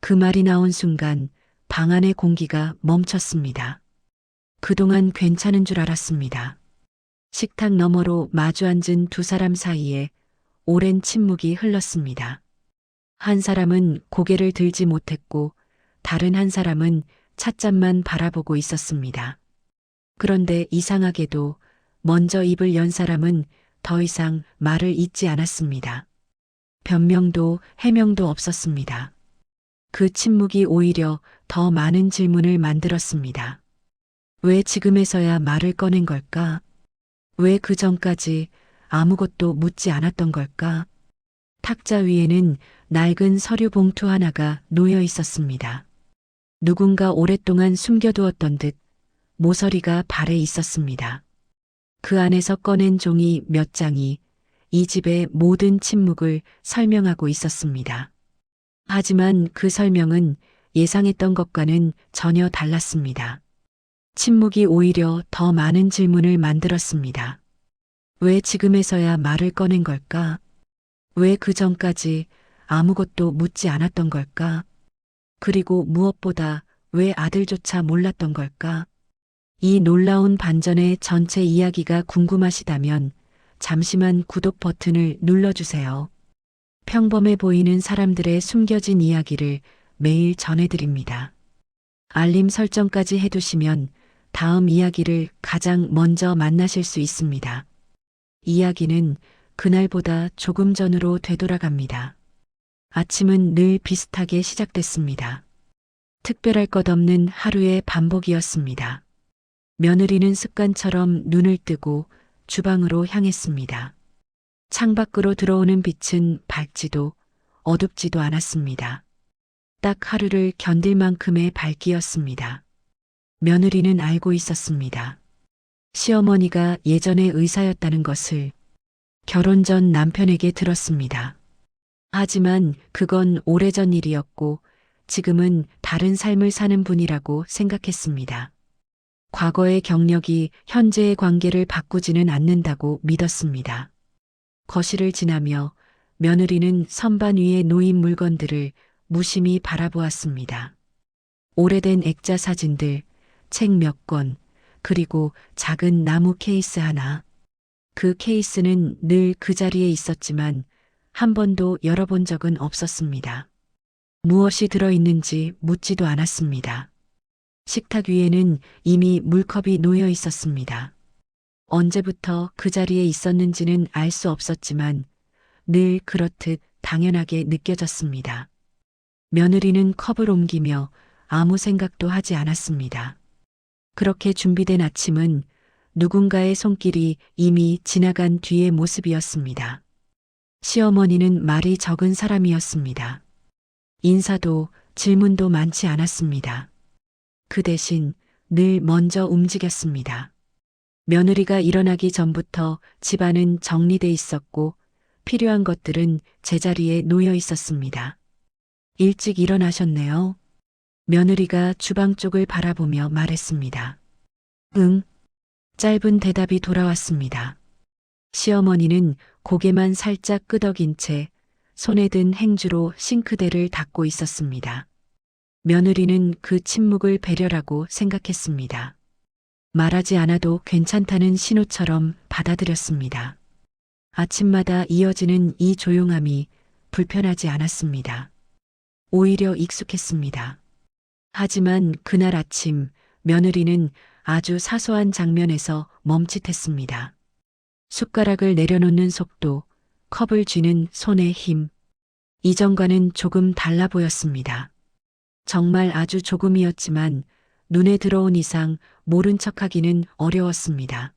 그 말이 나온 순간 방 안의 공기가 멈췄습니다. 그동안 괜찮은 줄 알았습니다. 식탁 너머로 마주 앉은 두 사람 사이에 오랜 침묵이 흘렀습니다. 한 사람은 고개를 들지 못했고 다른 한 사람은 찻잔만 바라보고 있었습니다. 그런데 이상하게도 먼저 입을 연 사람은 더 이상 말을 잇지 않았습니다. 변명도 해명도 없었습니다. 그 침묵이 오히려 더 많은 질문을 만들었습니다. 왜 지금에서야 말을 꺼낸 걸까? 왜 그 전까지 아무것도 묻지 않았던 걸까? 탁자 위에는 낡은 서류 봉투 하나가 놓여 있었습니다. 누군가 오랫동안 숨겨두었던 듯 모서리가 발에 있었습니다. 그 안에서 꺼낸 종이 몇 장이 이 집의 모든 침묵을 설명하고 있었습니다. 하지만 그 설명은 예상했던 것과는 전혀 달랐습니다. 침묵이 오히려 더 많은 질문을 만들었습니다. 왜 지금에서야 말을 꺼낸 걸까? 왜 그 전까지 아무것도 묻지 않았던 걸까? 그리고 무엇보다 왜 아들조차 몰랐던 걸까? 이 놀라운 반전의 전체 이야기가 궁금하시다면 잠시만 구독 버튼을 눌러주세요. 평범해 보이는 사람들의 숨겨진 이야기를 매일 전해드립니다. 알림 설정까지 해두시면 다음 이야기를 가장 먼저 만나실 수 있습니다. 이야기는 그날보다 조금 전으로 되돌아갑니다. 아침은 늘 비슷하게 시작됐습니다. 특별할 것 없는 하루의 반복이었습니다. 며느리는 습관처럼 눈을 뜨고 주방으로 향했습니다. 창밖으로 들어오는 빛은 밝지도 어둡지도 않았습니다. 딱 하루를 견딜 만큼의 밝기였습니다. 며느리는 알고 있었습니다. 시어머니가 예전에 의사였다는 것을 결혼 전 남편에게 들었습니다. 하지만 그건 오래전 일이었고 지금은 다른 삶을 사는 분이라고 생각했습니다. 과거의 경력이 현재의 관계를 바꾸지는 않는다고 믿었습니다. 거실을 지나며 며느리는 선반 위에 놓인 물건들을 무심히 바라보았습니다. 오래된 액자 사진들, 책 몇 권, 그리고 작은 나무 케이스 하나. 그 케이스는 늘 그 자리에 있었지만 한 번도 열어본 적은 없었습니다. 무엇이 들어있는지 묻지도 않았습니다. 식탁 위에는 이미 물컵이 놓여 있었습니다. 언제부터 그 자리에 있었는지는 알 수 없었지만 늘 그렇듯 당연하게 느껴졌습니다. 며느리는 컵을 옮기며 아무 생각도 하지 않았습니다. 그렇게 준비된 아침은 누군가의 손길이 이미 지나간 뒤의 모습이었습니다. 시어머니는 말이 적은 사람이었습니다. 인사도 질문도 많지 않았습니다. 그 대신 늘 먼저 움직였습니다. 며느리가 일어나기 전부터 집안은 정리돼 있었고 필요한 것들은 제자리에 놓여 있었습니다. 일찍 일어나셨네요. 며느리가 주방 쪽을 바라보며 말했습니다. 응. 짧은 대답이 돌아왔습니다. 시어머니는 고개만 살짝 끄덕인 채 손에 든 행주로 싱크대를 닦고 있었습니다. 며느리는 그 침묵을 배려라고 생각했습니다. 말하지 않아도 괜찮다는 신호처럼 받아들였습니다. 아침마다 이어지는 이 조용함이 불편하지 않았습니다. 오히려 익숙했습니다. 하지만 그날 아침 며느리는 아주 사소한 장면에서 멈칫했습니다. 숟가락을 내려놓는 속도, 컵을 쥐는 손의 힘. 이전과는 조금 달라 보였습니다. 정말 아주 조금이었지만 눈에 들어온 이상 모른 척하기는 어려웠습니다.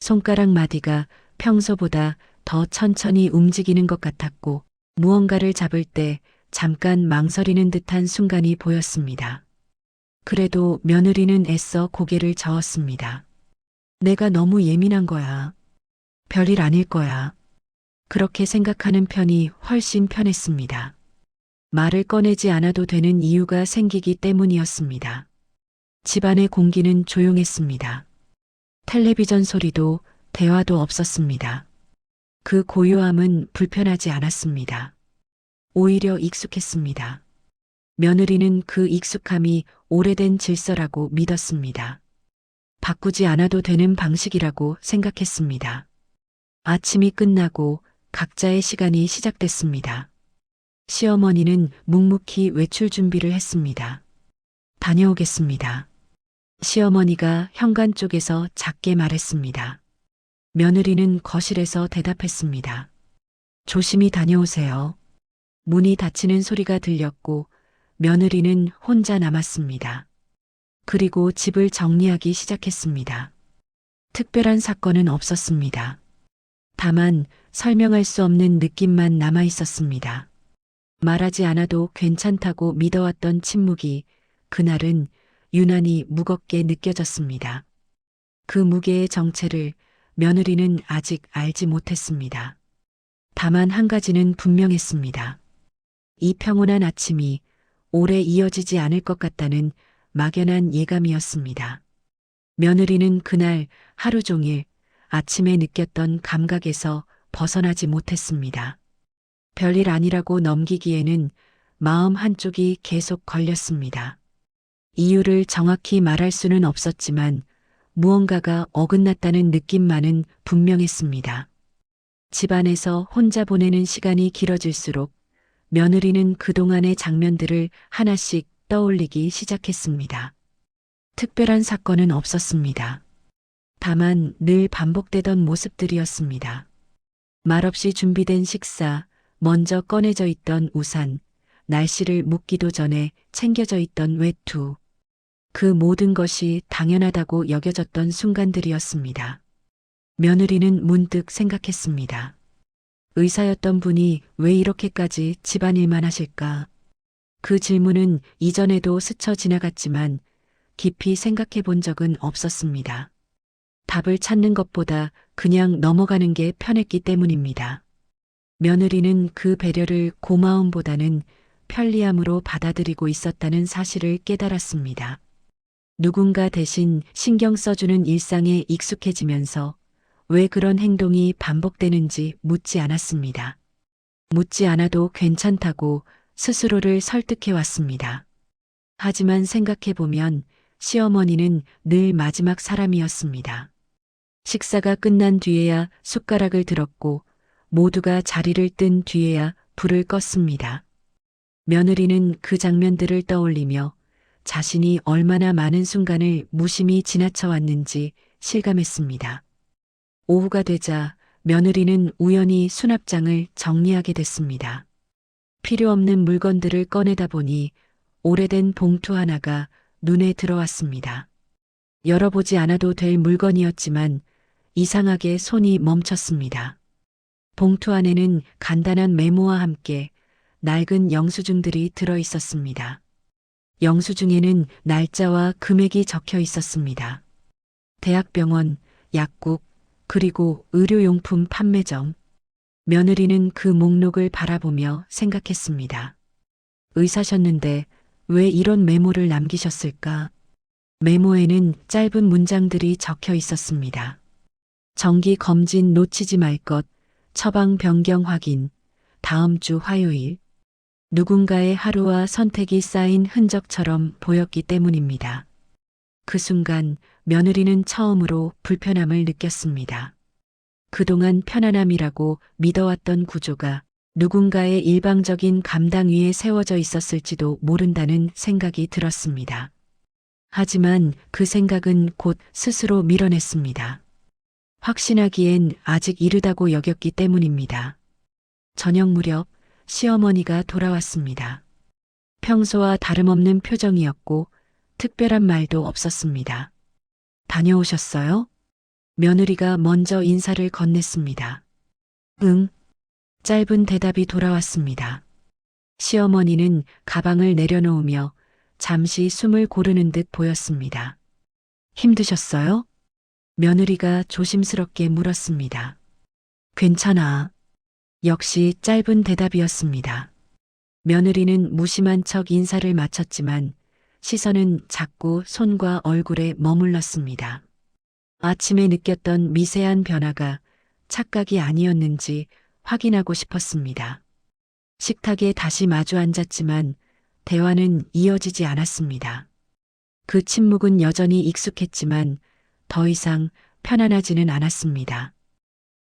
손가락 마디가 평소보다 더 천천히 움직이는 것 같았고 무언가를 잡을 때 잠깐 망설이는 듯한 순간이 보였습니다. 그래도 며느리는 애써 고개를 저었습니다. 내가 너무 예민한 거야. 별일 아닐 거야. 그렇게 생각하는 편이 훨씬 편했습니다. 말을 꺼내지 않아도 되는 이유가 생기기 때문이었습니다. 집안의 공기는 조용했습니다. 텔레비전 소리도 대화도 없었습니다. 그 고요함은 불편하지 않았습니다. 오히려 익숙했습니다. 며느리는 그 익숙함이 오래된 질서라고 믿었습니다. 바꾸지 않아도 되는 방식이라고 생각했습니다. 아침이 끝나고 각자의 시간이 시작됐습니다. 시어머니는 묵묵히 외출 준비를 했습니다. 다녀오겠습니다. 시어머니가 현관 쪽에서 작게 말했습니다. 며느리는 거실에서 대답했습니다. 조심히 다녀오세요. 문이 닫히는 소리가 들렸고 며느리는 혼자 남았습니다. 그리고 집을 정리하기 시작했습니다. 특별한 사건은 없었습니다. 다만 설명할 수 없는 느낌만 남아 있었습니다. 말하지 않아도 괜찮다고 믿어왔던 침묵이 그날은 유난히 무겁게 느껴졌습니다. 그 무게의 정체를 며느리는 아직 알지 못했습니다. 다만 한 가지는 분명했습니다. 이 평온한 아침이 오래 이어지지 않을 것 같다는 막연한 예감이었습니다. 며느리는 그날 하루 종일 아침에 느꼈던 감각에서 벗어나지 못했습니다. 별일 아니라고 넘기기에는 마음 한쪽이 계속 걸렸습니다. 이유를 정확히 말할 수는 없었지만 무언가가 어긋났다는 느낌만은 분명했습니다. 집안에서 혼자 보내는 시간이 길어질수록 며느리는 그동안의 장면들을 하나씩 떠올리기 시작했습니다. 특별한 사건은 없었습니다. 다만 늘 반복되던 모습들이었습니다. 말없이 준비된 식사, 먼저 꺼내져 있던 우산, 날씨를 묻기도 전에 챙겨져 있던 외투. 그 모든 것이 당연하다고 여겨졌던 순간들이었습니다. 며느리는 문득 생각했습니다. 의사였던 분이 왜 이렇게까지 집안일만 하실까? 그 질문은 이전에도 스쳐 지나갔지만 깊이 생각해 본 적은 없었습니다. 답을 찾는 것보다 그냥 넘어가는 게 편했기 때문입니다. 며느리는 그 배려를 고마움보다는 편리함으로 받아들이고 있었다는 사실을 깨달았습니다. 누군가 대신 신경 써주는 일상에 익숙해지면서 왜 그런 행동이 반복되는지 묻지 않았습니다. 묻지 않아도 괜찮다고 스스로를 설득해 왔습니다. 하지만 생각해보면 시어머니는 늘 마지막 사람이었습니다. 식사가 끝난 뒤에야 숟가락을 들었고 모두가 자리를 뜬 뒤에야 불을 껐습니다. 며느리는 그 장면들을 떠올리며 자신이 얼마나 많은 순간을 무심히 지나쳐 왔는지 실감했습니다. 오후가 되자 며느리는 우연히 수납장을 정리하게 됐습니다. 필요 없는 물건들을 꺼내다 보니 오래된 봉투 하나가 눈에 들어왔습니다. 열어보지 않아도 될 물건이었지만 이상하게 손이 멈췄습니다. 봉투 안에는 간단한 메모와 함께 낡은 영수증들이 들어 있었습니다. 영수증에는 날짜와 금액이 적혀 있었습니다. 대학병원, 약국, 그리고 의료용품 판매점. 며느리는 그 목록을 바라보며 생각했습니다. 의사셨는데 왜 이런 메모를 남기셨을까? 메모에는 짧은 문장들이 적혀 있었습니다. 정기 검진 놓치지 말 것, 처방 변경 확인, 다음 주 화요일. 누군가의 하루와 선택이 쌓인 흔적처럼 보였기 때문입니다. 그 순간 며느리는 처음으로 불편함을 느꼈습니다. 그동안 편안함이라고 믿어왔던 구조가 누군가의 일방적인 감당 위에 세워져 있었을지도 모른다는 생각이 들었습니다. 하지만 그 생각은 곧 스스로 밀어냈습니다. 확신하기엔 아직 이르다고 여겼기 때문입니다. 저녁 무렵 시어머니가 돌아왔습니다. 평소와 다름없는 표정이었고 특별한 말도 없었습니다. 다녀오셨어요? 며느리가 먼저 인사를 건넸습니다. 응. 짧은 대답이 돌아왔습니다. 시어머니는 가방을 내려놓으며 잠시 숨을 고르는 듯 보였습니다. 힘드셨어요? 며느리가 조심스럽게 물었습니다. 괜찮아. 역시 짧은 대답이었습니다. 며느리는 무심한 척 인사를 마쳤지만 시선은 자꾸 손과 얼굴에 머물렀습니다. 아침에 느꼈던 미세한 변화가 착각이 아니었는지 확인하고 싶었습니다. 식탁에 다시 마주 앉았지만 대화는 이어지지 않았습니다. 그 침묵은 여전히 익숙했지만 더 이상 편안하지는 않았습니다.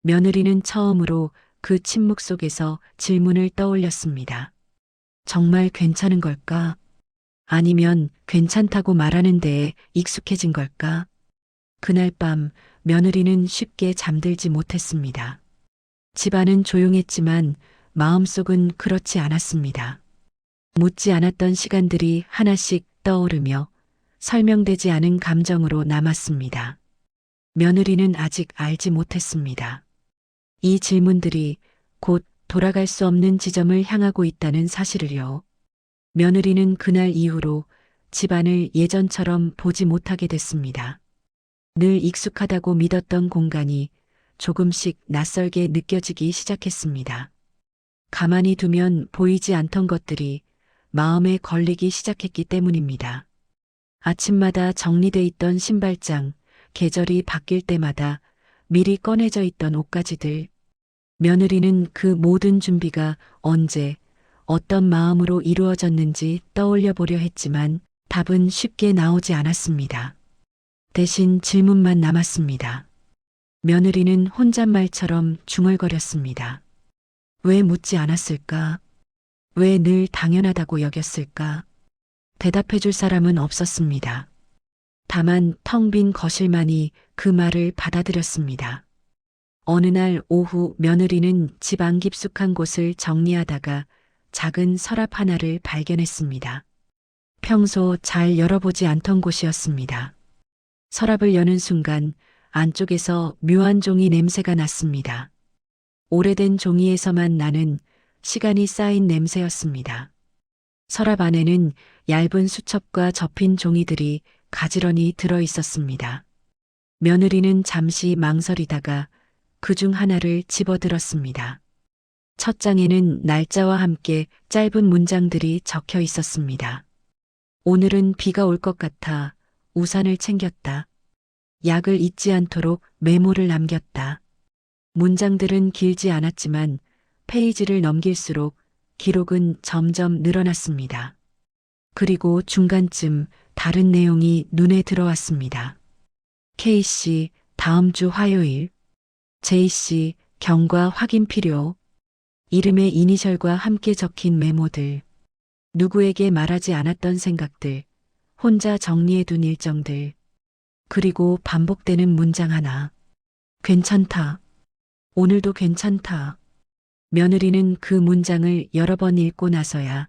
며느리는 처음으로 그 침묵 속에서 질문을 떠올렸습니다. 정말 괜찮은 걸까? 아니면 괜찮다고 말하는 데에 익숙해진 걸까? 그날 밤 며느리는 쉽게 잠들지 못했습니다. 집안은 조용했지만 마음속은 그렇지 않았습니다. 묻지 않았던 시간들이 하나씩 떠오르며 설명되지 않은 감정으로 남았습니다. 며느리는 아직 알지 못했습니다. 이 질문들이 곧 돌아갈 수 없는 지점을 향하고 있다는 사실을요. 며느리는 그날 이후로 집안을 예전처럼 보지 못하게 됐습니다. 늘 익숙하다고 믿었던 공간이 조금씩 낯설게 느껴지기 시작했습니다. 가만히 두면 보이지 않던 것들이 마음에 걸리기 시작했기 때문입니다. 아침마다 정리돼 있던 신발장, 계절이 바뀔 때마다 미리 꺼내져 있던 옷가지들. 며느리는 그 모든 준비가 언제, 어떤 마음으로 이루어졌는지 떠올려 보려 했지만 답은 쉽게 나오지 않았습니다. 대신 질문만 남았습니다. 며느리는 혼잣말처럼 중얼거렸습니다. 왜 묻지 않았을까? 왜 늘 당연하다고 여겼을까? 대답해 줄 사람은 없었습니다. 다만 텅 빈 거실만이 그 말을 받아들였습니다. 어느 날 오후 며느리는 집 안 깊숙한 곳을 정리하다가 작은 서랍 하나를 발견했습니다. 평소 잘 열어보지 않던 곳이었습니다. 서랍을 여는 순간 안쪽에서 묘한 종이 냄새가 났습니다. 오래된 종이에서만 나는 시간이 쌓인 냄새였습니다. 서랍 안에는 얇은 수첩과 접힌 종이들이 가지런히 들어 있었습니다. 며느리는 잠시 망설이다가 그중 하나를 집어들었습니다. 첫 장에는 날짜와 함께 짧은 문장들이 적혀 있었습니다. 오늘은 비가 올 것 같아 우산을 챙겼다. 약을 잊지 않도록 메모를 남겼다. 문장들은 길지 않았지만 페이지를 넘길수록 기록은 점점 늘어났습니다. 그리고 중간쯤 다른 내용이 눈에 들어왔습니다. K씨, 다음 주 화요일. J씨, 경과 확인 필요. 이름의 이니셜과 함께 적힌 메모들. 누구에게 말하지 않았던 생각들. 혼자 정리해둔 일정들. 그리고 반복되는 문장 하나. 괜찮다. 오늘도 괜찮다. 며느리는 그 문장을 여러 번 읽고 나서야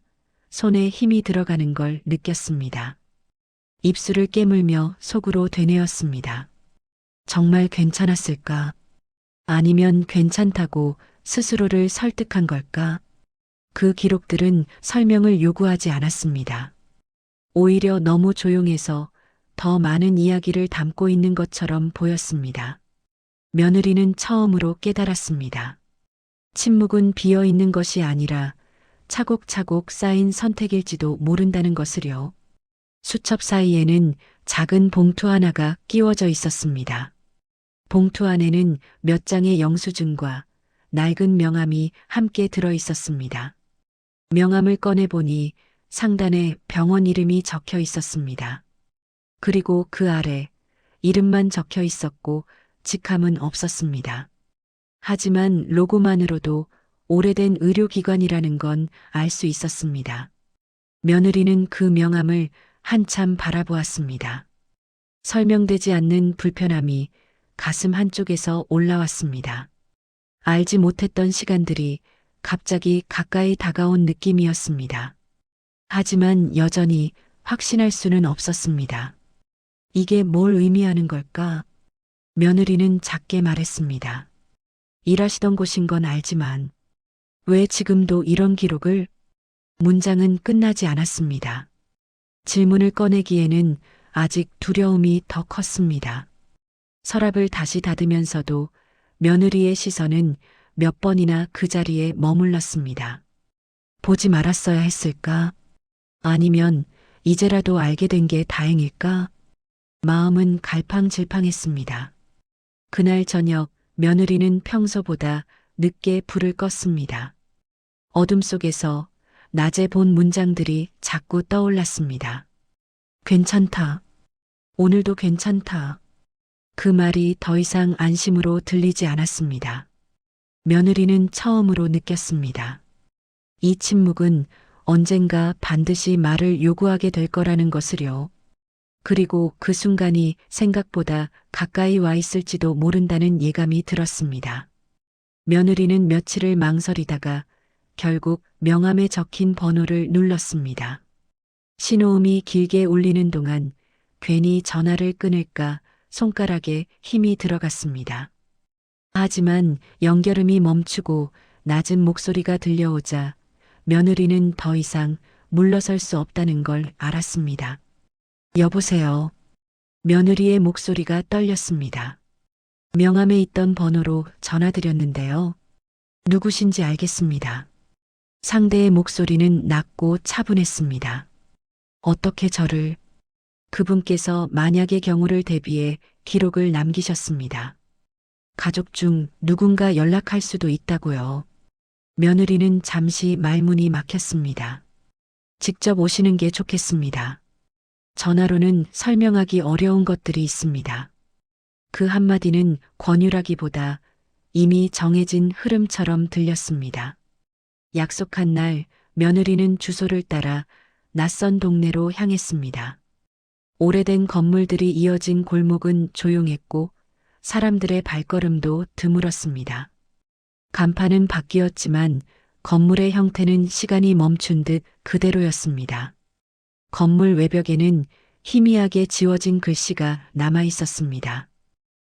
손에 힘이 들어가는 걸 느꼈습니다. 입술을 깨물며 속으로 되뇌었습니다. 정말 괜찮았을까? 아니면 괜찮다고 스스로를 설득한 걸까? 그 기록들은 설명을 요구하지 않았습니다. 오히려 너무 조용해서 더 많은 이야기를 담고 있는 것처럼 보였습니다. 며느리는 처음으로 깨달았습니다. 침묵은 비어 있는 것이 아니라 차곡차곡 쌓인 선택일지도 모른다는 것을요. 수첩 사이에는 작은 봉투 하나가 끼워져 있었습니다. 봉투 안에는 몇 장의 영수증과 낡은 명함이 함께 들어 있었습니다. 명함을 꺼내보니 상단에 병원 이름이 적혀 있었습니다. 그리고 그 아래 이름만 적혀 있었고 직함은 없었습니다. 하지만 로고만으로도 오래된 의료기관이라는 건 알 수 있었습니다. 며느리는 그 명함을 한참 바라보았습니다. 설명되지 않는 불편함이 가슴 한쪽에서 올라왔습니다. 알지 못했던 시간들이 갑자기 가까이 다가온 느낌이었습니다. 하지만 여전히 확신할 수는 없었습니다. 이게 뭘 의미하는 걸까? 며느리는 작게 말했습니다. 일하시던 곳인 건 알지만 왜 지금도 이런 기록을? 문장은 끝나지 않았습니다. 질문을 꺼내기에는 아직 두려움이 더 컸습니다. 서랍을 다시 닫으면서도 며느리의 시선은 몇 번이나 그 자리에 머물렀습니다. 보지 말았어야 했을까? 아니면 이제라도 알게 된 게 다행일까? 마음은 갈팡질팡했습니다. 그날 저녁 며느리는 평소보다 늦게 불을 껐습니다. 어둠 속에서 낮에 본 문장들이 자꾸 떠올랐습니다. 괜찮다. 오늘도 괜찮다. 그 말이 더 이상 안심으로 들리지 않았습니다. 며느리는 처음으로 느꼈습니다. 이 침묵은 언젠가 반드시 말을 요구하게 될 거라는 것을요. 그리고 그 순간이 생각보다 가까이 와 있을지도 모른다는 예감이 들었습니다. 며느리는 며칠을 망설이다가 결국 명함에 적힌 번호를 눌렀습니다. 신호음이 길게 울리는 동안 괜히 전화를 끊을까 손가락에 힘이 들어갔습니다. 하지만 연결음이 멈추고 낮은 목소리가 들려오자 며느리는 더 이상 물러설 수 없다는 걸 알았습니다. 여보세요. 며느리의 목소리가 떨렸습니다. 명함에 있던 번호로 전화드렸는데요. 누구신지 알겠습니다. 상대의 목소리는 낮고 차분했습니다. 어떻게 저를? 그분께서 만약의 경우를 대비해 기록을 남기셨습니다. 가족 중 누군가 연락할 수도 있다고요. 며느리는 잠시 말문이 막혔습니다. 직접 오시는 게 좋겠습니다. 전화로는 설명하기 어려운 것들이 있습니다. 그 한마디는 권유라기보다 이미 정해진 흐름처럼 들렸습니다. 약속한 날 며느리는 주소를 따라 낯선 동네로 향했습니다. 오래된 건물들이 이어진 골목은 조용했고 사람들의 발걸음도 드물었습니다. 간판은 바뀌었지만 건물의 형태는 시간이 멈춘 듯 그대로였습니다. 건물 외벽에는 희미하게 지워진 글씨가 남아 있었습니다.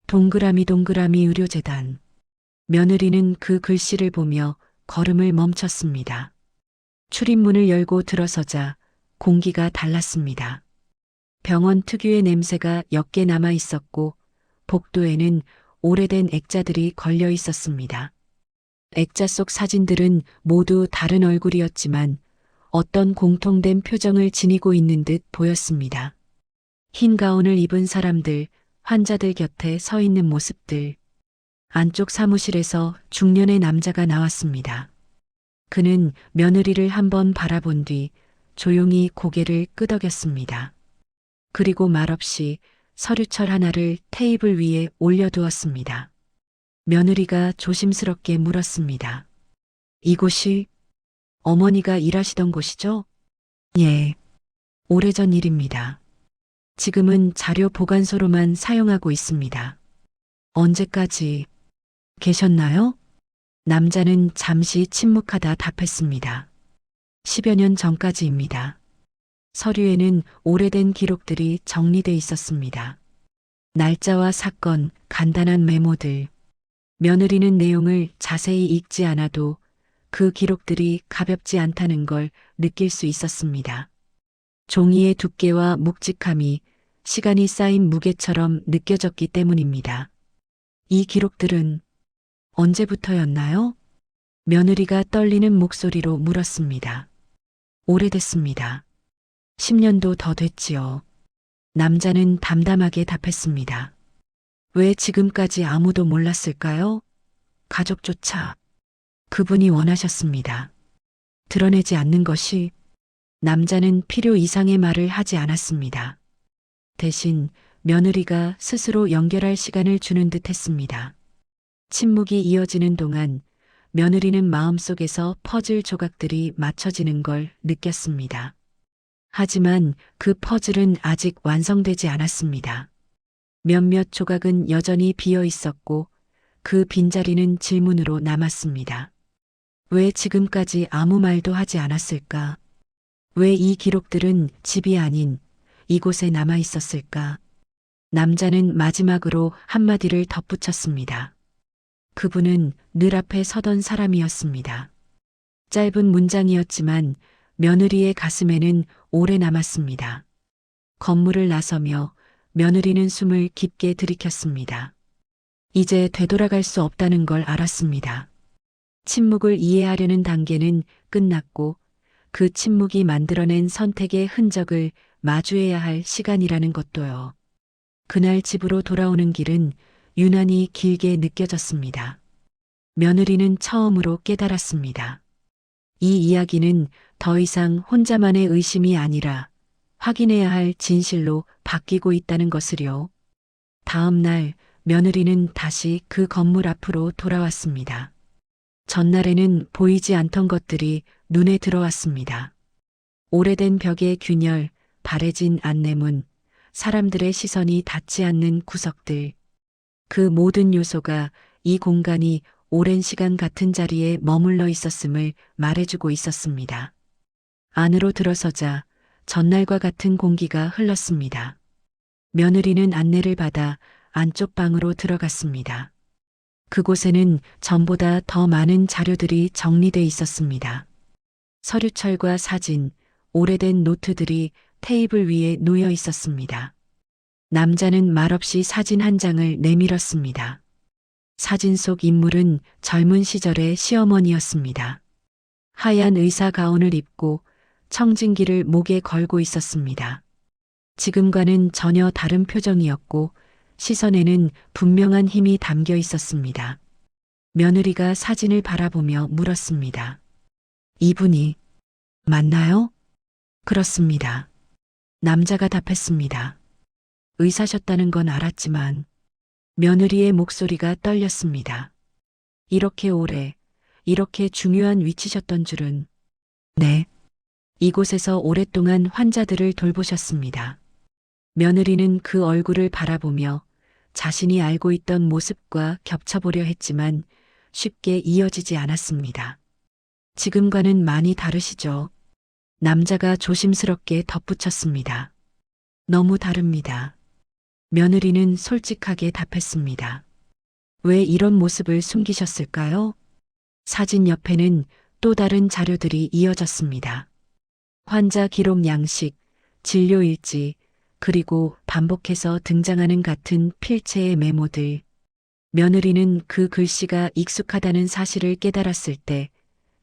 동그라미 동그라미 의료재단. 며느리는 그 글씨를 보며 걸음을 멈췄습니다. 출입문을 열고 들어서자 공기가 달랐습니다. 병원 특유의 냄새가 옅게 남아 있었고 복도에는 오래된 액자들이 걸려 있었습니다. 액자 속 사진들은 모두 다른 얼굴이었지만 어떤 공통된 표정을 지니고 있는 듯 보였습니다. 흰 가운을 입은 사람들, 환자들 곁에 서 있는 모습들. 안쪽 사무실에서 중년의 남자가 나왔습니다. 그는 며느리를 한번 바라본 뒤 조용히 고개를 끄덕였습니다. 그리고 말없이 서류철 하나를 테이블 위에 올려두었습니다. 며느리가 조심스럽게 물었습니다. 이곳이 어머니가 일하시던 곳이죠? 예. 오래전 일입니다. 지금은 자료 보관소로만 사용하고 있습니다. 언제까지 계셨나요? 남자는 잠시 침묵하다 답했습니다. 10여 년 전까지입니다. 서류에는 오래된 기록들이 정리돼 있었습니다. 날짜와 사건, 간단한 메모들. 며느리는 내용을 자세히 읽지 않아도 그 기록들이 가볍지 않다는 걸 느낄 수 있었습니다. 종이의 두께와 묵직함이 시간이 쌓인 무게처럼 느껴졌기 때문입니다. 이 기록들은 언제부터였나요? 며느리가 떨리는 목소리로 물었습니다. 오래됐습니다. 10년도 더 됐지요. 남자는 담담하게 답했습니다. 왜 지금까지 아무도 몰랐을까요? 가족조차. 그분이 원하셨습니다. 드러내지 않는 것이. 남자는 필요 이상의 말을 하지 않았습니다. 대신 며느리가 스스로 연결할 시간을 주는 듯 했습니다. 침묵이 이어지는 동안 며느리는 마음속에서 퍼즐 조각들이 맞춰지는 걸 느꼈습니다. 하지만 그 퍼즐은 아직 완성되지 않았습니다. 몇몇 조각은 여전히 비어 있었고 그 빈자리는 질문으로 남았습니다. 왜 지금까지 아무 말도 하지 않았을까? 왜 이 기록들은 집이 아닌 이곳에 남아 있었을까? 남자는 마지막으로 한마디를 덧붙였습니다. 그분은 늘 앞에 서던 사람이었습니다. 짧은 문장이었지만 며느리의 가슴에는 오래 남았습니다. 건물을 나서며 며느리는 숨을 깊게 들이켰습니다. 이제 되돌아갈 수 없다는 걸 알았습니다. 침묵을 이해하려는 단계는 끝났고 그 침묵이 만들어낸 선택의 흔적을 마주해야 할 시간이라는 것도요. 그날 집으로 돌아오는 길은 유난히 길게 느껴졌습니다. 며느리는 처음으로 깨달았습니다. 이 이야기는 더 이상 혼자만의 의심이 아니라 확인해야 할 진실로 바뀌고 있다는 것을요. 다음 날 며느리는 다시 그 건물 앞으로 돌아왔습니다. 전날에는 보이지 않던 것들이 눈에 들어왔습니다. 오래된 벽의 균열, 바래진 안내문, 사람들의 시선이 닿지 않는 구석들. 그 모든 요소가 이 공간이 오랜 시간 같은 자리에 머물러 있었음을 말해주고 있었습니다. 안으로 들어서자 전날과 같은 공기가 흘렀습니다. 며느리는 안내를 받아 안쪽 방으로 들어갔습니다. 그곳에는 전보다 더 많은 자료들이 정리돼 있었습니다. 서류철과 사진, 오래된 노트들이 테이블 위에 놓여 있었습니다. 남자는 말없이 사진 한 장을 내밀었습니다. 사진 속 인물은 젊은 시절의 시어머니였습니다. 하얀 의사 가운을 입고 청진기를 목에 걸고 있었습니다. 지금과는 전혀 다른 표정이었고 시선에는 분명한 힘이 담겨 있었습니다. 며느리가 사진을 바라보며 물었습니다. 이분이 맞나요? 그렇습니다. 남자가 답했습니다. 의사셨다는 건 알았지만 며느리의 목소리가 떨렸습니다. 이렇게 오래, 이렇게 중요한 위치셨던 줄은. 네. 이곳에서 오랫동안 환자들을 돌보셨습니다. 며느리는 그 얼굴을 바라보며 자신이 알고 있던 모습과 겹쳐보려 했지만 쉽게 이어지지 않았습니다. 지금과는 많이 다르시죠? 남자가 조심스럽게 덧붙였습니다. 너무 다릅니다. 며느리는 솔직하게 답했습니다. 왜 이런 모습을 숨기셨을까요? 사진 옆에는 또 다른 자료들이 이어졌습니다. 환자 기록 양식, 진료 일지, 그리고 반복해서 등장하는 같은 필체의 메모들. 며느리는 그 글씨가 익숙하다는 사실을 깨달았을 때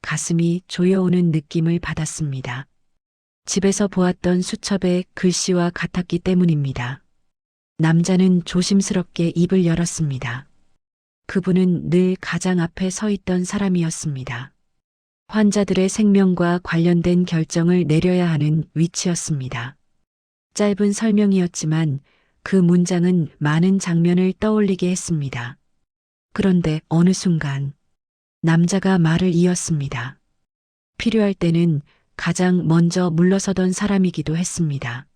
가슴이 조여오는 느낌을 받았습니다. 집에서 보았던 수첩의 글씨와 같았기 때문입니다. 남자는 조심스럽게 입을 열었습니다. 그분은 늘 가장 앞에 서 있던 사람이었습니다. 환자들의 생명과 관련된 결정을 내려야 하는 위치였습니다. 짧은 설명이었지만 그 문장은 많은 장면을 떠올리게 했습니다. 그런데 어느 순간 남자가 말을 이었습니다. 필요할 때는 가장 먼저 물러서던 사람이기도 했습니다.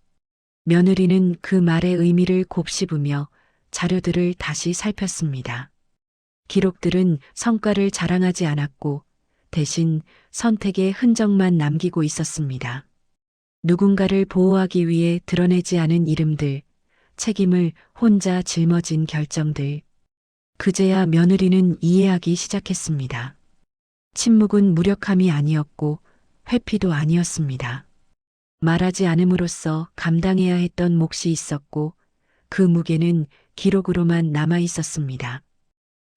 며느리는 그 말의 의미를 곱씹으며 자료들을 다시 살폈습니다. 기록들은 성과를 자랑하지 않았고 대신 선택의 흔적만 남기고 있었습니다. 누군가를 보호하기 위해 드러내지 않은 이름들, 책임을 혼자 짊어진 결정들. 그제야 며느리는 이해하기 시작했습니다. 침묵은 무력함이 아니었고 회피도 아니었습니다. 말하지 않음으로써 감당해야 했던 몫이 있었고 그 무게는 기록으로만 남아 있었습니다.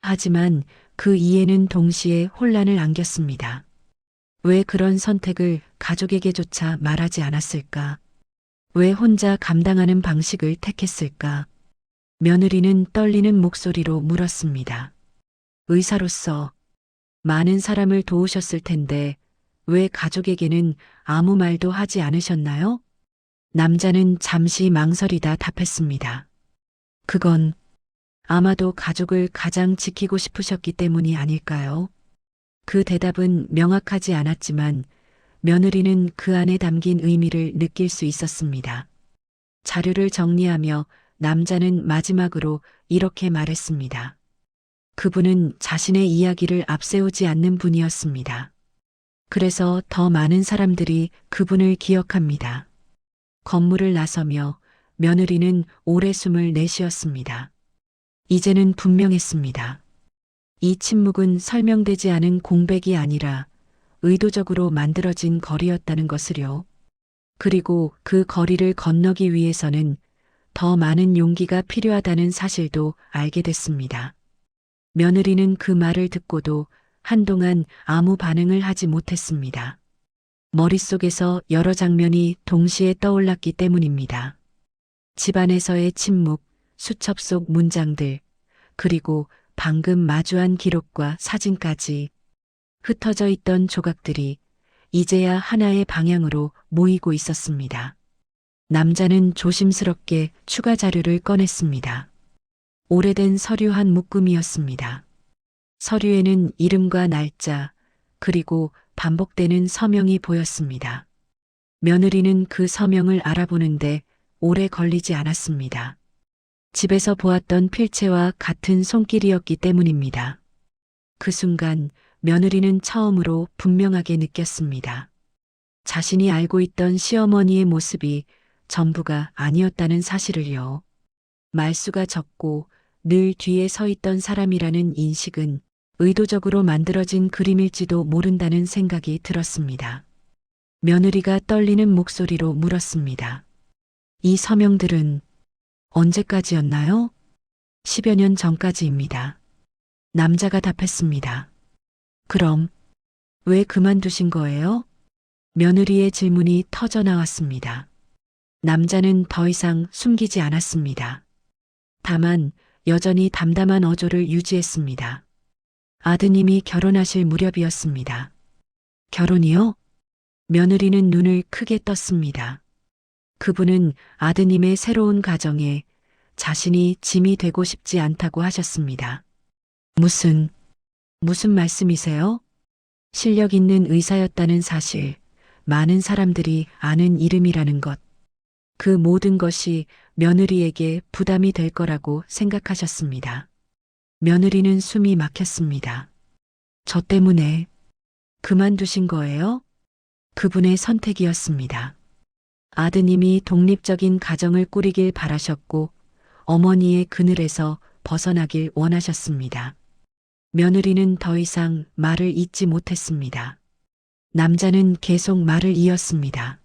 하지만 그 이해는 동시에 혼란을 안겼습니다. 왜 그런 선택을 가족에게조차 말하지 않았을까? 왜 혼자 감당하는 방식을 택했을까? 며느리는 떨리는 목소리로 물었습니다. 의사로서 많은 사람을 도우셨을 텐데 왜 가족에게는 아무 말도 하지 않으셨나요? 남자는 잠시 망설이다 답했습니다. 그건 아마도 가족을 가장 지키고 싶으셨기 때문이 아닐까요? 그 대답은 명확하지 않았지만 며느리는 그 안에 담긴 의미를 느낄 수 있었습니다. 자료를 정리하며 남자는 마지막으로 이렇게 말했습니다. 그분은 자신의 이야기를 앞세우지 않는 분이었습니다. 그래서 더 많은 사람들이 그분을 기억합니다. 건물을 나서며 며느리는 오래 숨을 내쉬었습니다. 이제는 분명했습니다. 이 침묵은 설명되지 않은 공백이 아니라 의도적으로 만들어진 거리였다는 것을요. 그리고 그 거리를 건너기 위해서는 더 많은 용기가 필요하다는 사실도 알게 됐습니다. 며느리는 그 말을 듣고도 한동안 아무 반응을 하지 못했습니다. 머릿속에서 여러 장면이 동시에 떠올랐기 때문입니다. 집안에서의 침묵, 수첩 속 문장들, 그리고 방금 마주한 기록과 사진까지 흩어져 있던 조각들이 이제야 하나의 방향으로 모이고 있었습니다. 남자는 조심스럽게 추가 자료를 꺼냈습니다. 오래된 서류 한 묶음이었습니다. 서류에는 이름과 날짜, 그리고 반복되는 서명이 보였습니다. 며느리는 그 서명을 알아보는데 오래 걸리지 않았습니다. 집에서 보았던 필체와 같은 손길이었기 때문입니다. 그 순간 며느리는 처음으로 분명하게 느꼈습니다. 자신이 알고 있던 시어머니의 모습이 전부가 아니었다는 사실을요. 말수가 적고 늘 뒤에 서 있던 사람이라는 인식은 의도적으로 만들어진 그림일지도 모른다는 생각이 들었습니다. 며느리가 떨리는 목소리로 물었습니다. 이 서명들은 언제까지였나요? 10여 년 전까지입니다. 남자가 답했습니다. 그럼 왜 그만두신 거예요? 며느리의 질문이 터져 나왔습니다. 남자는 더 이상 숨기지 않았습니다. 다만 여전히 담담한 어조를 유지했습니다. 아드님이 결혼하실 무렵이었습니다. 결혼이요? 며느리는 눈을 크게 떴습니다. 그분은 아드님의 새로운 가정에 자신이 짐이 되고 싶지 않다고 하셨습니다. 무슨 말씀이세요? 실력 있는 의사였다는 사실, 많은 사람들이 아는 이름이라는 것, 그 모든 것이 며느리에게 부담이 될 거라고 생각하셨습니다. 며느리는 숨이 막혔습니다. 저 때문에 그만두신 거예요? 그분의 선택이었습니다. 아드님이 독립적인 가정을 꾸리길 바라셨고 어머니의 그늘에서 벗어나길 원하셨습니다. 며느리는 더 이상 말을 잇지 못했습니다. 남자는 계속 말을 이었습니다.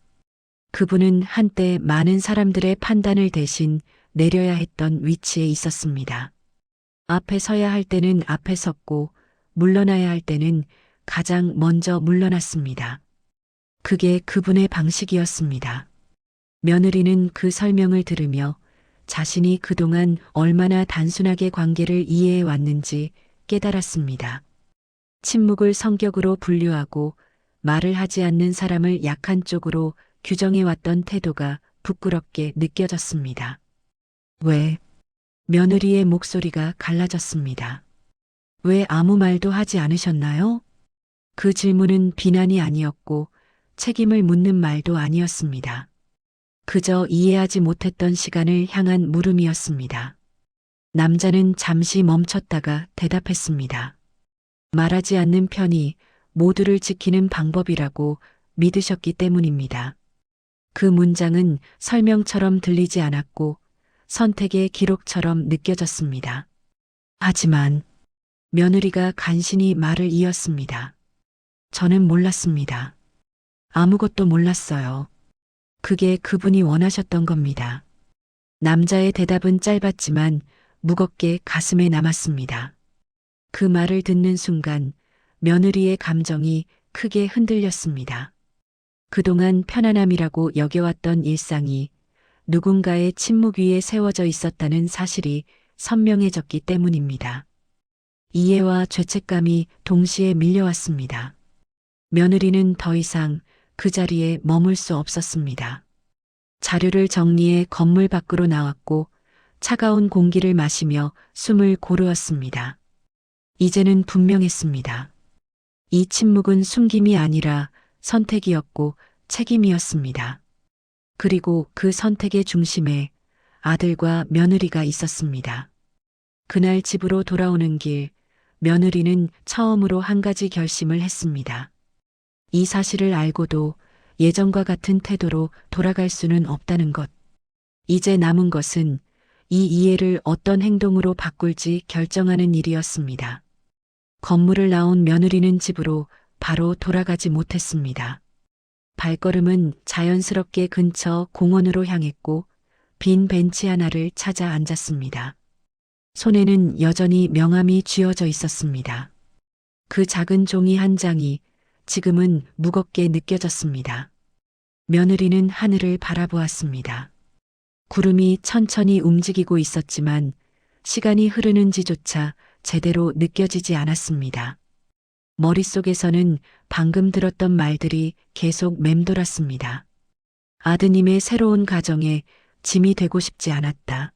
그분은 한때 많은 사람들의 판단을 대신 내려야 했던 위치에 있었습니다. 앞에 서야 할 때는 앞에 섰고 물러나야 할 때는 가장 먼저 물러났습니다. 그게 그분의 방식이었습니다. 며느리는 그 설명을 들으며 자신이 그동안 얼마나 단순하게 관계를 이해해 왔는지 깨달았습니다. 침묵을 성격으로 분류하고 말을 하지 않는 사람을 약한 쪽으로 규정해왔던 태도가 부끄럽게 느껴졌습니다. 왜? 며느리의 목소리가 갈라졌습니다. 왜 아무 말도 하지 않으셨나요? 그 질문은 비난이 아니었고 책임을 묻는 말도 아니었습니다. 그저 이해하지 못했던 시간을 향한 물음이었습니다. 남자는 잠시 멈췄다가 대답했습니다. 말하지 않는 편이 모두를 지키는 방법이라고 믿으셨기 때문입니다. 그 문장은 설명처럼 들리지 않았고 선택의 기록처럼 느껴졌습니다. 하지만 며느리가 간신히 말을 이었습니다. 저는 몰랐습니다. 아무것도 몰랐어요. 그게 그분이 원하셨던 겁니다. 남자의 대답은 짧았지만 무겁게 가슴에 남았습니다. 그 말을 듣는 순간 며느리의 감정이 크게 흔들렸습니다. 그동안 편안함이라고 여겨왔던 일상이 누군가의 침묵 위에 세워져 있었다는 사실이 선명해졌기 때문입니다. 이해와 죄책감이 동시에 밀려왔습니다. 며느리는 더 이상 그 자리에 머물 수 없었습니다. 자료를 정리해 건물 밖으로 나왔고 차가운 공기를 마시며 숨을 고르었습니다. 이제는 분명했습니다. 이 침묵은 숨김이 아니라 선택이었고 책임이었습니다. 그리고 그 선택의 중심에 아들과 며느리가 있었습니다. 그날 집으로 돌아오는 길, 며느리는 처음으로 한 가지 결심을 했습니다. 이 사실을 알고도 예전과 같은 태도로 돌아갈 수는 없다는 것. 이제 남은 것은 이 이해를 어떤 행동으로 바꿀지 결정하는 일이었습니다. 건물을 나온 며느리는 집으로 바로 돌아가지 못했습니다. 발걸음은 자연스럽게 근처 공원으로 향했고 빈 벤치 하나를 찾아 앉았습니다. 손에는 여전히 명함이 쥐어져 있었습니다. 그 작은 종이 한 장이 지금은 무겁게 느껴졌습니다. 며느리는 하늘을 바라보았습니다. 구름이 천천히 움직이고 있었지만 시간이 흐르는지조차 제대로 느껴지지 않았습니다. 머릿속에서는 방금 들었던 말들이 계속 맴돌았습니다. 아드님의 새로운 가정에 짐이 되고 싶지 않았다.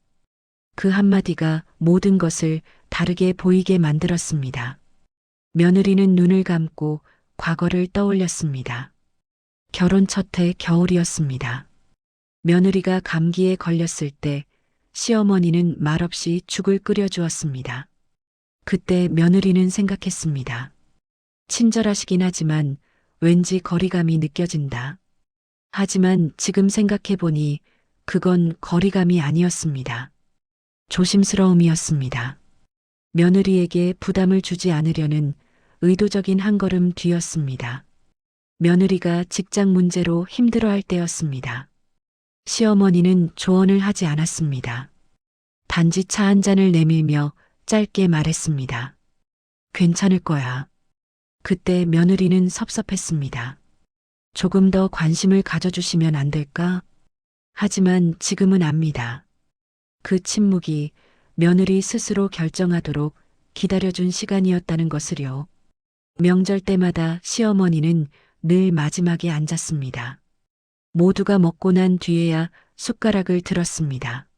그 한마디가 모든 것을 다르게 보이게 만들었습니다. 며느리는 눈을 감고 과거를 떠올렸습니다. 결혼 첫 해 겨울이었습니다. 며느리가 감기에 걸렸을 때 시어머니는 말없이 죽을 끓여주었습니다. 그때 며느리는 생각했습니다. 친절하시긴 하지만 왠지 거리감이 느껴진다. 하지만 지금 생각해보니 그건 거리감이 아니었습니다. 조심스러움이었습니다. 며느리에게 부담을 주지 않으려는 의도적인 한 걸음 뒤였습니다. 며느리가 직장 문제로 힘들어할 때였습니다. 시어머니는 조언을 하지 않았습니다. 단지 차 한 잔을 내밀며 짧게 말했습니다. 괜찮을 거야. 그때 며느리는 섭섭했습니다. 조금 더 관심을 가져주시면 안 될까? 하지만 지금은 압니다. 그 침묵이 며느리 스스로 결정하도록 기다려준 시간이었다는 것을요. 명절 때마다 시어머니는 늘 마지막에 앉았습니다. 모두가 먹고 난 뒤에야 숟가락을 들었습니다.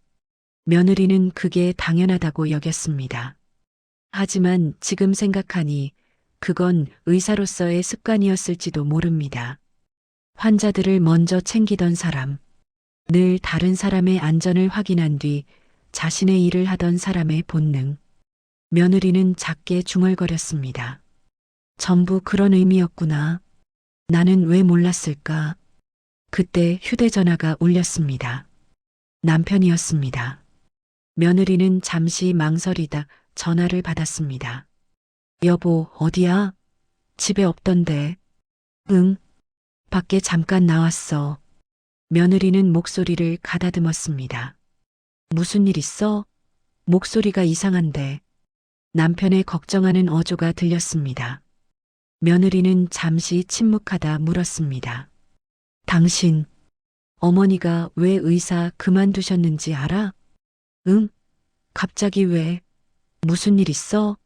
며느리는 그게 당연하다고 여겼습니다. 하지만 지금 생각하니 그건 의사로서의 습관이었을지도 모릅니다. 환자들을 먼저 챙기던 사람, 늘 다른 사람의 안전을 확인한 뒤 자신의 일을 하던 사람의 본능. 며느리는 작게 중얼거렸습니다. 전부 그런 의미였구나. 나는 왜 몰랐을까? 그때 휴대전화가 울렸습니다. 남편이었습니다. 며느리는 잠시 망설이다 전화를 받았습니다. 여보, 어디야? 집에 없던데. 응, 밖에 잠깐 나왔어. 며느리는 목소리를 가다듬었습니다. 무슨 일 있어? 목소리가 이상한데. 남편의 걱정하는 어조가 들렸습니다. 며느리는 잠시 침묵하다 물었습니다. 당신, 어머니가 왜 의사 그만두셨는지 알아? 응? 갑자기 왜? 무슨 일 있어?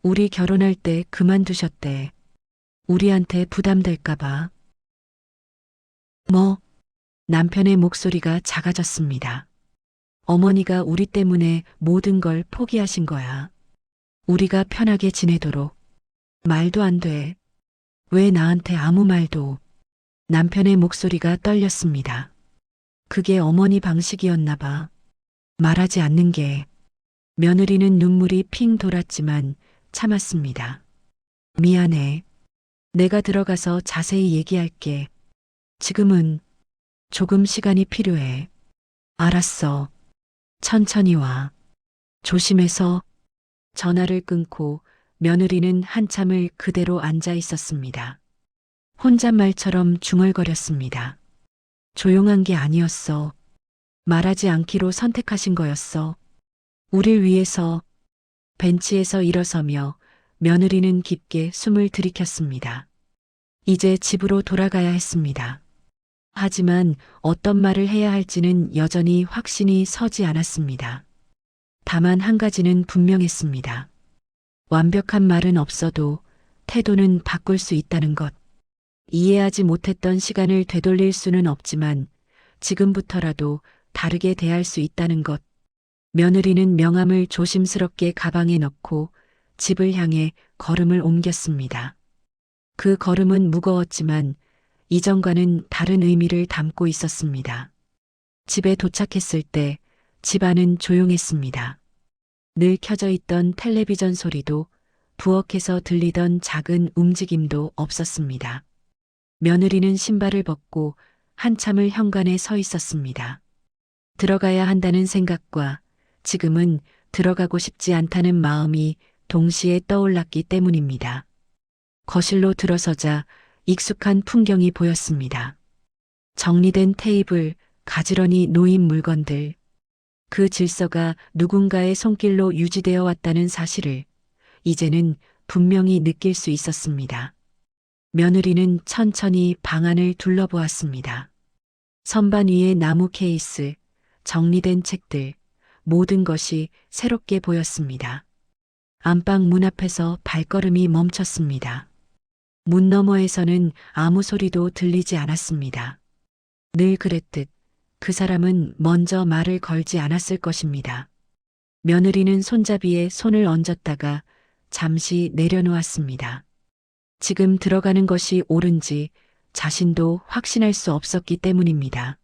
우리 결혼할 때 그만두셨대. 우리한테 부담될까봐. 뭐? 남편의 목소리가 작아졌습니다. 어머니가 우리 때문에 모든 걸 포기하신 거야. 우리가 편하게 지내도록. 말도 안 돼. 왜 나한테 아무 말도. 남편의 목소리가 떨렸습니다. 그게 어머니 방식이었나 봐. 말하지 않는 게. 며느리는 눈물이 핑 돌았지만 참았습니다. 미안해. 내가 들어가서 자세히 얘기할게. 지금은 조금 시간이 필요해. 알았어. 천천히 와. 조심해서. 전화를 끊고 며느리는 한참을 그대로 앉아 있었습니다. 혼잣말처럼 중얼거렸습니다. 조용한 게 아니었어. 말하지 않기로 선택하신 거였어. 우릴 위해서. 벤치에서 일어서며 며느리는 깊게 숨을 들이켰습니다. 이제 집으로 돌아가야 했습니다. 하지만 어떤 말을 해야 할지는 여전히 확신이 서지 않았습니다. 다만 한 가지는 분명했습니다. 완벽한 말은 없어도 태도는 바꿀 수 있다는 것. 이해하지 못했던 시간을 되돌릴 수는 없지만 지금부터라도 다르게 대할 수 있다는 것. 며느리는 명함을 조심스럽게 가방에 넣고 집을 향해 걸음을 옮겼습니다. 그 걸음은 무거웠지만 이전과는 다른 의미를 담고 있었습니다. 집에 도착했을 때 집안은 조용했습니다. 늘 켜져 있던 텔레비전 소리도 부엌에서 들리던 작은 움직임도 없었습니다. 며느리는 신발을 벗고 한참을 현관에 서 있었습니다. 들어가야 한다는 생각과 지금은 들어가고 싶지 않다는 마음이 동시에 떠올랐기 때문입니다. 거실로 들어서자 익숙한 풍경이 보였습니다. 정리된 테이블, 가지런히 놓인 물건들. 그 질서가 누군가의 손길로 유지되어 왔다는 사실을 이제는 분명히 느낄 수 있었습니다. 며느리는 천천히 방 안을 둘러보았습니다. 선반 위에 나무 케이스, 정리된 책들, 모든 것이 새롭게 보였습니다. 안방 문 앞에서 발걸음이 멈췄습니다. 문 너머에서는 아무 소리도 들리지 않았습니다. 늘 그랬듯 그 사람은 먼저 말을 걸지 않았을 것입니다. 며느리는 손잡이에 손을 얹었다가 잠시 내려놓았습니다. 지금 들어가는 것이 옳은지 자신도 확신할 수 없었기 때문입니다.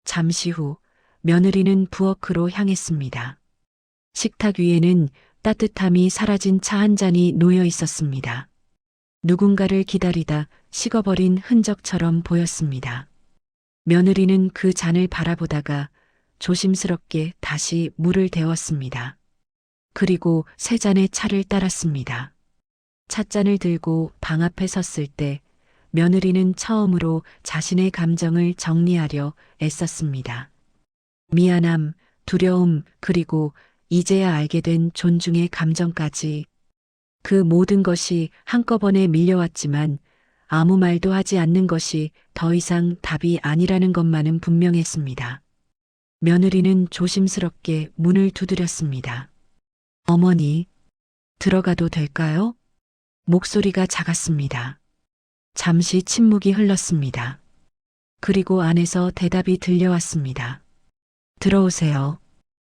잠시 후 며느리는 부엌으로 향했습니다. 식탁 위에는 따뜻함이 사라진 차 한 잔이 놓여 있었습니다. 누군가를 기다리다 식어버린 흔적처럼 보였습니다. 며느리는 그 잔을 바라보다가 조심스럽게 다시 물을 데웠습니다. 그리고 세 잔의 차를 따랐습니다. 찻잔을 들고 방 앞에 섰을 때 며느리는 처음으로 자신의 감정을 정리하려 애썼습니다. 미안함, 두려움, 그리고 이제야 알게 된 존중의 감정까지. 그 모든 것이 한꺼번에 밀려왔지만 아무 말도 하지 않는 것이 더 이상 답이 아니라는 것만은 분명했습니다. 며느리는 조심스럽게 문을 두드렸습니다. 어머니, 들어가도 될까요? 목소리가 작았습니다. 잠시 침묵이 흘렀습니다. 그리고 안에서 대답이 들려왔습니다. 들어오세요.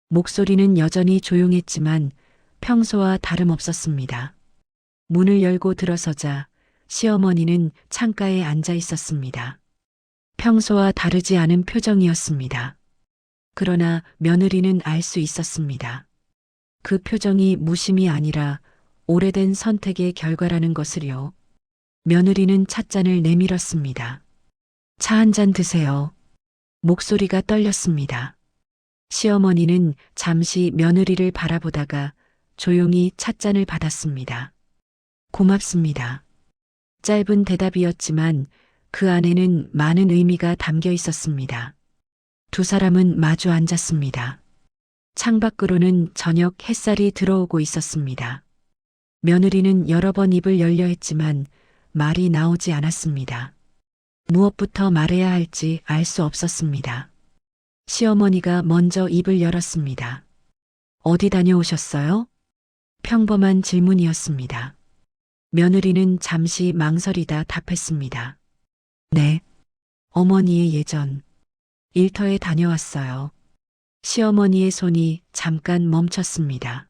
목소리는 여전히 조용했지만 평소와 다름없었습니다. 문을 열고 들어서자 시어머니는 창가에 앉아 있었습니다. 평소와 다르지 않은 표정이었습니다. 그러나 며느리는 알 수 있었습니다. 그 표정이 무심이 아니라 오래된 선택의 결과라는 것을요. 며느리는 찻잔을 내밀었습니다. 차 한 잔 드세요. 목소리가 떨렸습니다. 시어머니는 잠시 며느리를 바라보다가 조용히 찻잔을 받았습니다. 고맙습니다. 짧은 대답이었지만 그 안에는 많은 의미가 담겨 있었습니다. 두 사람은 마주 앉았습니다. 창밖으로는 저녁 햇살이 들어오고 있었습니다. 며느리는 여러 번 입을 열려 했지만 말이 나오지 않았습니다. 무엇부터 말해야 할지 알 수 없었습니다. 시어머니가 먼저 입을 열었습니다. 어디 다녀오셨어요? 평범한 질문이었습니다. 며느리는 잠시 망설이다 답했습니다. 네, 어머니의 예전 일터에 다녀왔어요. 시어머니의 손이 잠깐 멈췄습니다.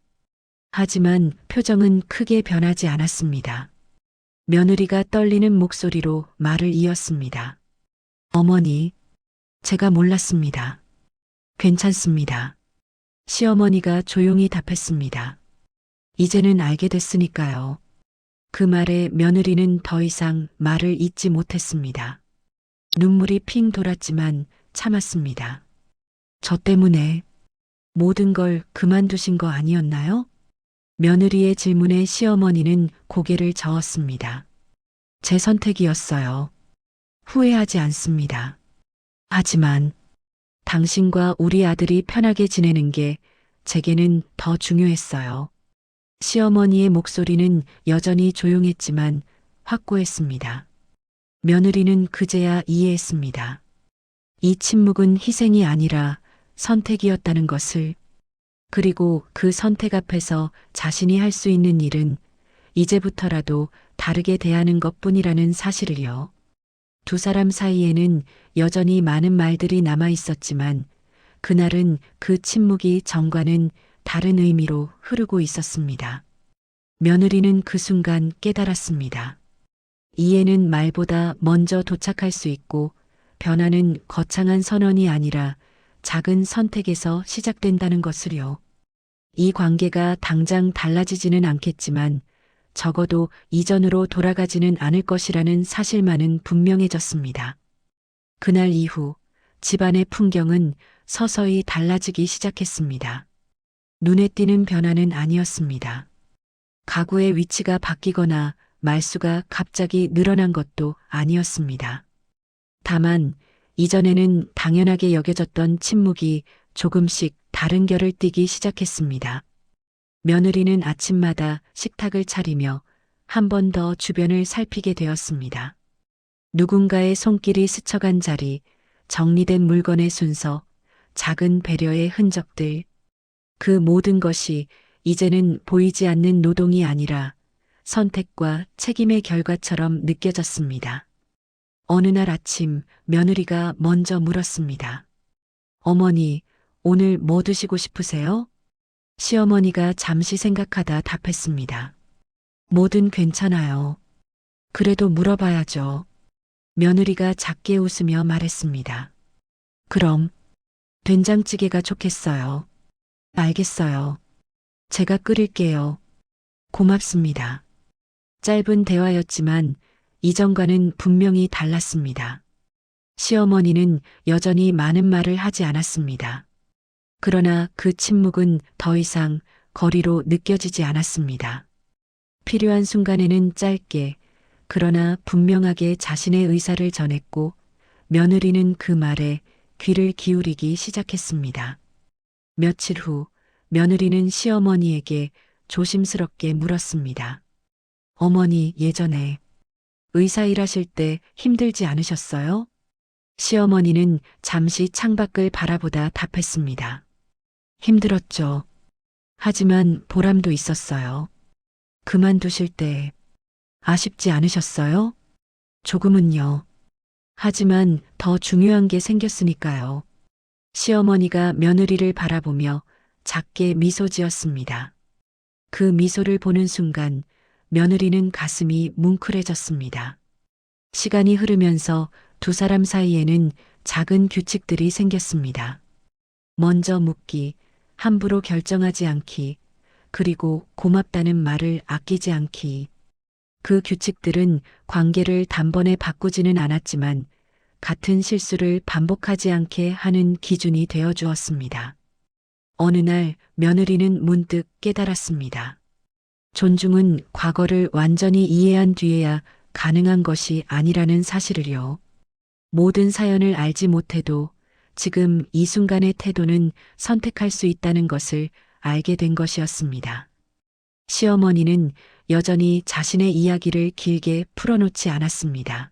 하지만 표정은 크게 변하지 않았습니다. 며느리가 떨리는 목소리로 말을 이었습니다. 어머니, 제가 몰랐습니다. 괜찮습니다. 시어머니가 조용히 답했습니다. 이제는 알게 됐으니까요. 그 말에 며느리는 더 이상 말을 잇지 못했습니다. 눈물이 핑 돌았지만 참았습니다. 저 때문에 모든 걸 그만두신 거 아니었나요? 며느리의 질문에 시어머니는 고개를 저었습니다. 제 선택이었어요. 후회하지 않습니다. 하지만 당신과 우리 아들이 편하게 지내는 게 제게는 더 중요했어요. 시어머니의 목소리는 여전히 조용했지만 확고했습니다. 며느리는 그제야 이해했습니다. 이 침묵은 희생이 아니라 선택이었다는 것을, 그리고 그 선택 앞에서 자신이 할 수 있는 일은 이제부터라도 다르게 대하는 것뿐이라는 사실을요. 두 사람 사이에는 여전히 많은 말들이 남아 있었지만 그날은 그 침묵이 전과는 다른 의미로 흐르고 있었습니다. 며느리는 그 순간 깨달았습니다. 이해는 말보다 먼저 도착할 수 있고 변화는 거창한 선언이 아니라 작은 선택에서 시작된다는 것을요. 이 관계가 당장 달라지지는 않겠지만 적어도 이전으로 돌아가지는 않을 것이라는 사실만은 분명해졌습니다. 그날 이후 집안의 풍경은 서서히 달라지기 시작했습니다. 눈에 띄는 변화는 아니었습니다. 가구의 위치가 바뀌거나 말수가 갑자기 늘어난 것도 아니었습니다. 다만 이전에는 당연하게 여겨졌던 침묵이 조금씩 다른 결을 띠기 시작했습니다. 며느리는 아침마다 식탁을 차리며 한 번 더 주변을 살피게 되었습니다. 누군가의 손길이 스쳐간 자리, 정리된 물건의 순서, 작은 배려의 흔적들, 그 모든 것이 이제는 보이지 않는 노동이 아니라 선택과 책임의 결과처럼 느껴졌습니다. 어느 날 아침 며느리가 먼저 물었습니다. 어머니, 오늘 뭐 드시고 싶으세요? 시어머니가 잠시 생각하다 답했습니다. 뭐든 괜찮아요. 그래도 물어봐야죠. 며느리가 작게 웃으며 말했습니다. 그럼 된장찌개가 좋겠어요. 알겠어요. 제가 끓일게요. 고맙습니다. 짧은 대화였지만 이전과는 분명히 달랐습니다. 시어머니는 여전히 많은 말을 하지 않았습니다. 그러나 그 침묵은 더 이상 거리로 느껴지지 않았습니다. 필요한 순간에는 짧게, 그러나 분명하게 자신의 의사를 전했고, 며느리는 그 말에 귀를 기울이기 시작했습니다. 며칠 후, 며느리는 시어머니에게 조심스럽게 물었습니다. 어머니, 예전에 의사 일하실 때 힘들지 않으셨어요? 시어머니는 잠시 창밖을 바라보다 답했습니다. 힘들었죠. 하지만 보람도 있었어요. 그만두실 때 아쉽지 않으셨어요? 조금은요. 하지만 더 중요한 게 생겼으니까요. 시어머니가 며느리를 바라보며 작게 미소 지었습니다. 그 미소를 보는 순간 며느리는 가슴이 뭉클해졌습니다. 시간이 흐르면서 두 사람 사이에는 작은 규칙들이 생겼습니다. 먼저 묻기, 함부로 결정하지 않기, 그리고 고맙다는 말을 아끼지 않기. 그 규칙들은 관계를 단번에 바꾸지는 않았지만 같은 실수를 반복하지 않게 하는 기준이 되어 주었습니다. 어느 날 며느리는 문득 깨달았습니다. 존중은 과거를 완전히 이해한 뒤에야 가능한 것이 아니라는 사실을요. 모든 사연을 알지 못해도 지금 이 순간의 태도는 선택할 수 있다는 것을 알게 된 것이었습니다. 시어머니는 여전히 자신의 이야기를 길게 풀어놓지 않았습니다.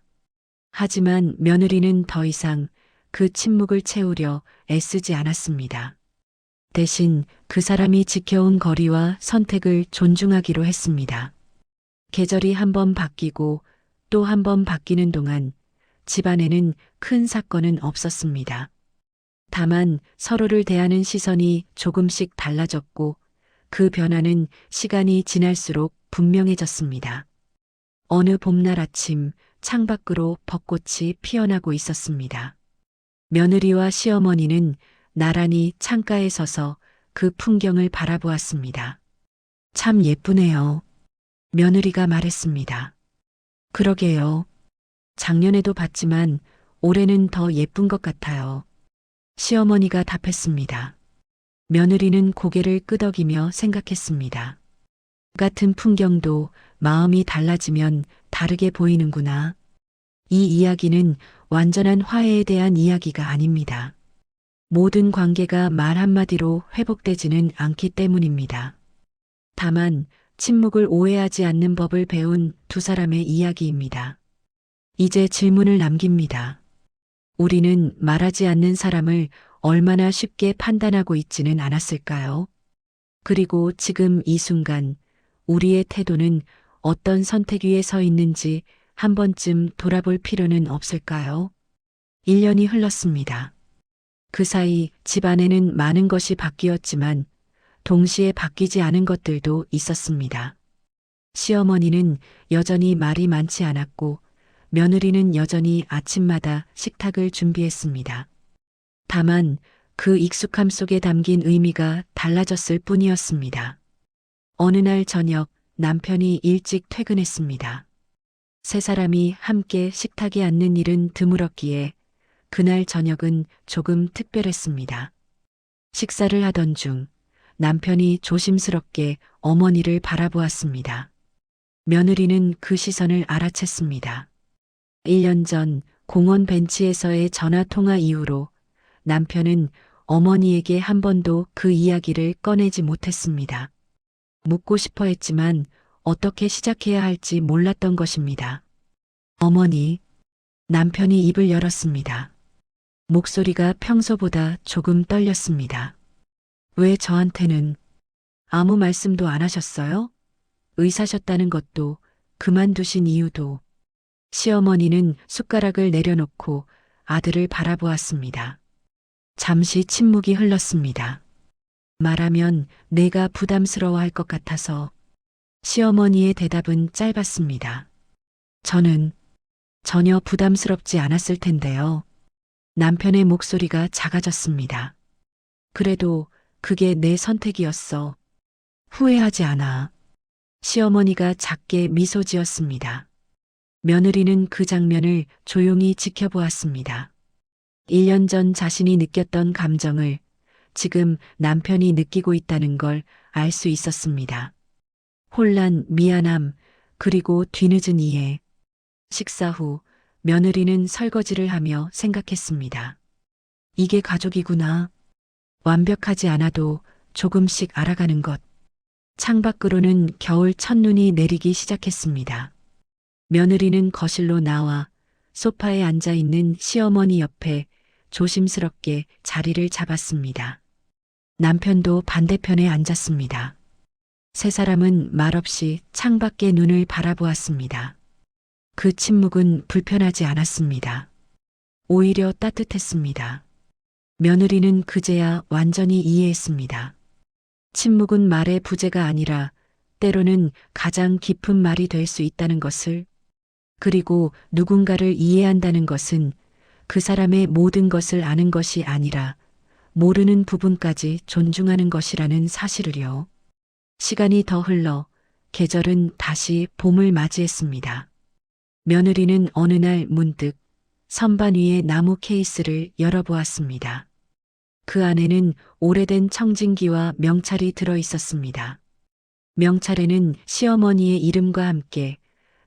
하지만 며느리는 더 이상 그 침묵을 채우려 애쓰지 않았습니다. 대신 그 사람이 지켜온 거리와 선택을 존중하기로 했습니다. 계절이 한 번 바뀌고 또 한 번 바뀌는 동안 집안에는 큰 사건은 없었습니다. 다만 서로를 대하는 시선이 조금씩 달라졌고 그 변화는 시간이 지날수록 분명해졌습니다. 어느 봄날 아침 창밖으로 벚꽃이 피어나고 있었습니다. 며느리와 시어머니는 나란히 창가에 서서 그 풍경을 바라보았습니다. 참 예쁘네요. 며느리가 말했습니다. 그러게요. 작년에도 봤지만 올해는 더 예쁜 것 같아요. 시어머니가 답했습니다. 며느리는 고개를 끄덕이며 생각했습니다. 같은 풍경도 마음이 달라지면 다르게 보이는구나. 이 이야기는 완전한 화해에 대한 이야기가 아닙니다. 모든 관계가 말 한마디로 회복되지는 않기 때문입니다. 다만 침묵을 오해하지 않는 법을 배운 두 사람의 이야기입니다. 이제 질문을 남깁니다. 우리는 말하지 않는 사람을 얼마나 쉽게 판단하고 있지는 않았을까요? 그리고 지금 이 순간 우리의 태도는 어떤 선택 위에 서 있는지 한 번쯤 돌아볼 필요는 없을까요? 1년이 흘렀습니다. 그 사이 집안에는 많은 것이 바뀌었지만 동시에 바뀌지 않은 것들도 있었습니다. 시어머니는 여전히 말이 많지 않았고 며느리는 여전히 아침마다 식탁을 준비했습니다. 다만 그 익숙함 속에 담긴 의미가 달라졌을 뿐이었습니다. 어느 날 저녁 남편이 일찍 퇴근했습니다. 세 사람이 함께 식탁에 앉는 일은 드물었기에 그날 저녁은 조금 특별했습니다. 식사를 하던 중 남편이 조심스럽게 어머니를 바라보았습니다. 며느리는 그 시선을 알아챘습니다. 1년 전 공원 벤치에서의 전화 통화 이후로 남편은 어머니에게 한 번도 그 이야기를 꺼내지 못했습니다. 묻고 싶어 했지만 어떻게 시작해야 할지 몰랐던 것입니다. 어머니, 남편이 입을 열었습니다. 목소리가 평소보다 조금 떨렸습니다. 왜 저한테는 아무 말씀도 안 하셨어요? 의사셨다는 것도, 그만두신 이유도. 시어머니는 숟가락을 내려놓고 아들을 바라보았습니다. 잠시 침묵이 흘렀습니다. 말하면 내가 부담스러워할 것 같아서. 시어머니의 대답은 짧았습니다. 저는 전혀 부담스럽지 않았을 텐데요. 남편의 목소리가 작아졌습니다. 그래도 그게 내 선택이었어. 후회하지 않아. 시어머니가 작게 미소 지었습니다. 며느리는 그 장면을 조용히 지켜보았습니다. 1년 전 자신이 느꼈던 감정을 지금 남편이 느끼고 있다는 걸 알 수 있었습니다. 혼란, 미안함, 그리고 뒤늦은 이해. 식사 후 며느리는 설거지를 하며 생각했습니다. 이게 가족이구나. 완벽하지 않아도 조금씩 알아가는 것. 창밖으로는 겨울 첫눈이 내리기 시작했습니다. 며느리는 거실로 나와 소파에 앉아 있는 시어머니 옆에 조심스럽게 자리를 잡았습니다. 남편도 반대편에 앉았습니다. 세 사람은 말없이 창밖의 눈을 바라보았습니다. 그 침묵은 불편하지 않았습니다. 오히려 따뜻했습니다. 며느리는 그제야 완전히 이해했습니다. 침묵은 말의 부재가 아니라 때로는 가장 깊은 말이 될 수 있다는 것을, 그리고 누군가를 이해한다는 것은 그 사람의 모든 것을 아는 것이 아니라 모르는 부분까지 존중하는 것이라는 사실을요. 시간이 더 흘러 계절은 다시 봄을 맞이했습니다. 며느리는 어느 날 문득 선반 위의 나무 케이스를 열어보았습니다. 그 안에는 오래된 청진기와 명찰이 들어 있었습니다. 명찰에는 시어머니의 이름과 함께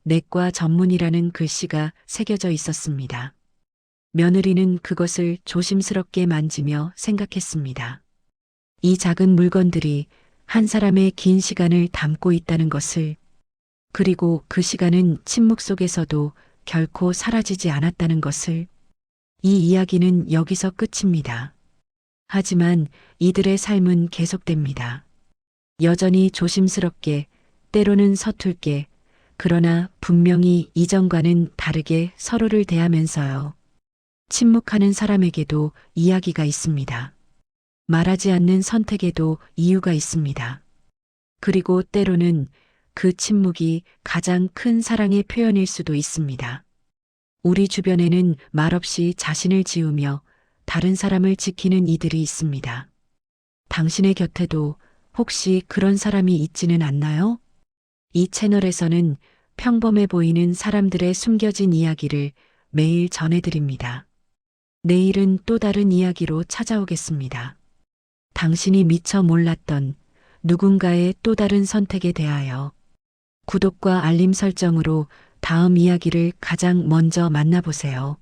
내과 전문이라는 글씨가 새겨져 있었습니다. 며느리는 그것을 조심스럽게 만지며 생각했습니다. 이 작은 물건들이 한 사람의 긴 시간을 담고 있다는 것을, 그리고 그 시간은 침묵 속에서도 결코 사라지지 않았다는 것을. 이 이야기는 여기서 끝입니다. 하지만 이들의 삶은 계속됩니다. 여전히 조심스럽게, 때로는 서툴게, 그러나 분명히 이전과는 다르게 서로를 대하면서요. 침묵하는 사람에게도 이야기가 있습니다. 말하지 않는 선택에도 이유가 있습니다. 그리고 때로는 그 침묵이 가장 큰 사랑의 표현일 수도 있습니다. 우리 주변에는 말없이 자신을 지우며 다른 사람을 지키는 이들이 있습니다. 당신의 곁에도 혹시 그런 사람이 있지는 않나요? 이 채널에서는 평범해 보이는 사람들의 숨겨진 이야기를 매일 전해드립니다. 내일은 또 다른 이야기로 찾아오겠습니다. 당신이 미처 몰랐던 누군가의 또 다른 선택에 대하여. 구독과 알림 설정으로 다음 이야기를 가장 먼저 만나보세요.